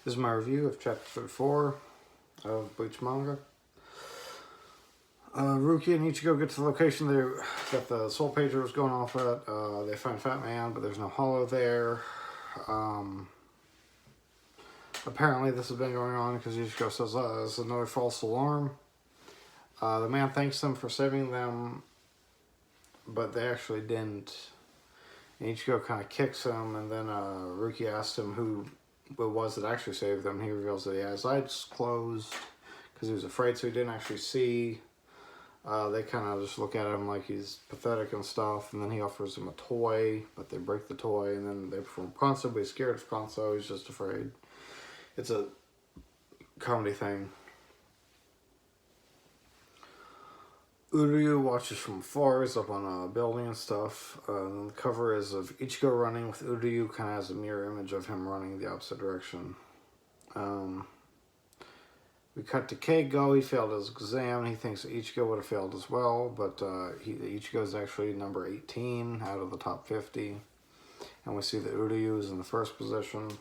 This is my review of chapter 34 of Bleach manga. Ruki and Ichigo get to the location that the Soul Pager was going off at. They find Fat Man, but there's no hollow there. Apparently this has been going on because Ichigo says, it's another false alarm. The man thanks them for saving them, but they actually didn't. And Ichigo kind of kicks him, and then Ruki asks him who it was that actually saved them. He reveals that he has eyes closed because he was afraid, so he didn't actually see. They kind of just look at him like he's pathetic and stuff, and then he offers them a toy, but they break the toy, and then they perform Pranzo, but he's scared of Pranzo, he's just afraid. It's a comedy thing. Uryu watches from afar, he's up on a building and stuff. The cover is of Ichigo running with Uryu, kind of has a mirror image of him running the opposite direction. We cut to Keigo. He failed his exam. He thinks Ichigo would have failed as well, but Ichigo is actually number 18 out of the top 50. And we see that Uryu is in the first position.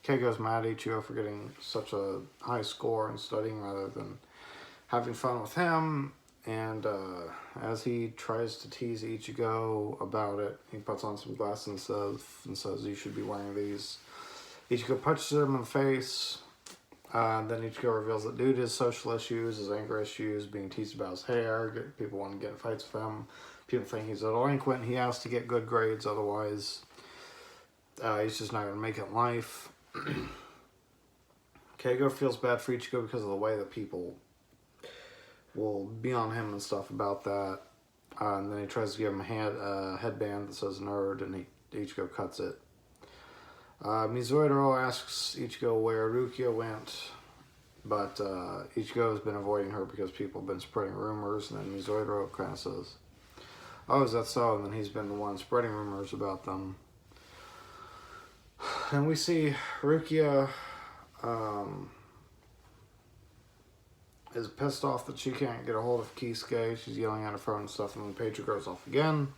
Keigo's mad at Ichigo for getting such a high score and studying rather than having fun with him. And as he tries to tease Ichigo about it, he puts on some glasses and says, you should be wearing these. Ichigo punches him in the face. Then Ichigo reveals that due to his social issues, his anger issues, being teased about his hair, people want to get in fights with him. People think he's a delinquent. He has to get good grades, otherwise he's just not going to make it in life. Keigo feels bad for Ichigo because of the way that people will be on him and stuff about that. And then he tries to give him a headband that says nerd, and Ichigo cuts it. Mizuhiro asks Ichigo where Rukia went, but Ichigo has been avoiding her because people have been spreading rumors, and then Mizuhiro kind of says, oh, is that so? And then he's been the one spreading rumors about them. And we see Rukia is pissed off that she can't get a hold of Kisuke. She's yelling at her phone and stuff, and then the pager goes off again.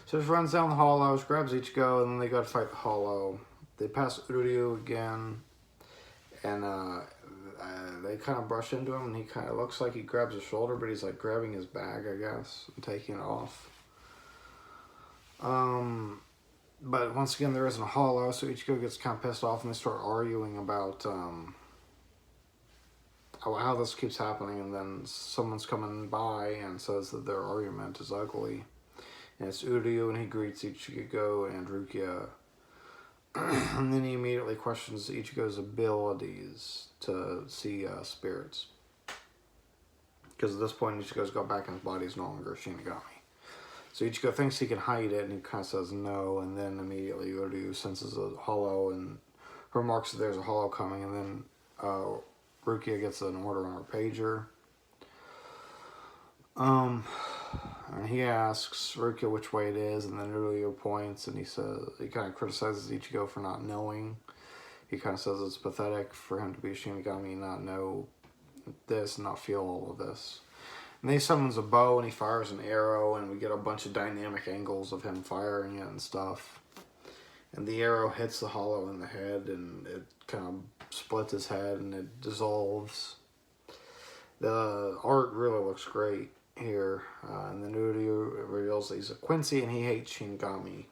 So she runs down the hollow, she grabs Ichigo, and then they go to fight the hollow. They pass Uryu again, and they kind of brush into him, and he kind of looks like he grabs his shoulder, but he's like grabbing his bag, I guess, and taking it off. But once again, there isn't a hollow, so Ichigo gets kind of pissed off, and they start arguing about how this keeps happening, and then someone's coming by and says that their argument is ugly. And it's Uryu, and he greets Ichigo and Rukia. And then he immediately questions Ichigo's abilities to see spirits. Because at this point, Ichigo's got back in his body, he's no longer a Shinigami. So Ichigo thinks he can hide it, and he kind of says no, and then immediately Uryu senses a hollow and remarks that there's a hollow coming, and then Rukia gets an order on her pager. And he asks Rukia which way it is, and then Uryu points, and he kind of criticizes Ichigo for not knowing. He kind of says it's pathetic for him to be a Shinigami and not know this and not feel all of this. And then he summons a bow, and he fires an arrow, and we get a bunch of dynamic angles of him firing it and stuff. And the arrow hits the hollow in the head, and it kind of splits his head, and it dissolves. The art really looks great here. And then Uryu reveals that he's a Quincy, and he hates Shinigami.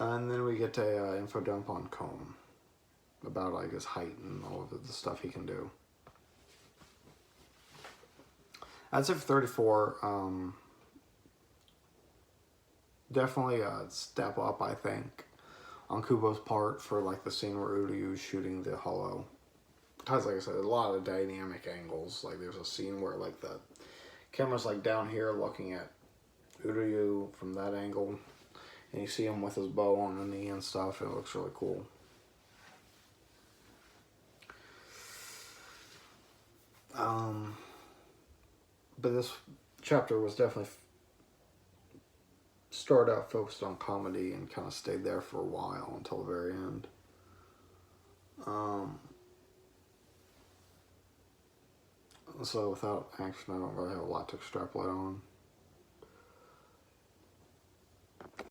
And then we get a info dump on Kom about like his height and all of the stuff he can do. That's it for 34. Definitely a step up, I think, on Kubo's part for like the scene where Uryu is shooting the hollow. Because like I said, a lot of dynamic angles. Like there's a scene where like the camera's like down here looking at Uryu from that angle, and you see him with his bow on the knee and stuff, and it looks really cool. But this chapter was definitely started out focused on comedy and kind of stayed there for a while until the very end. So without action, I don't really have a lot to extrapolate on.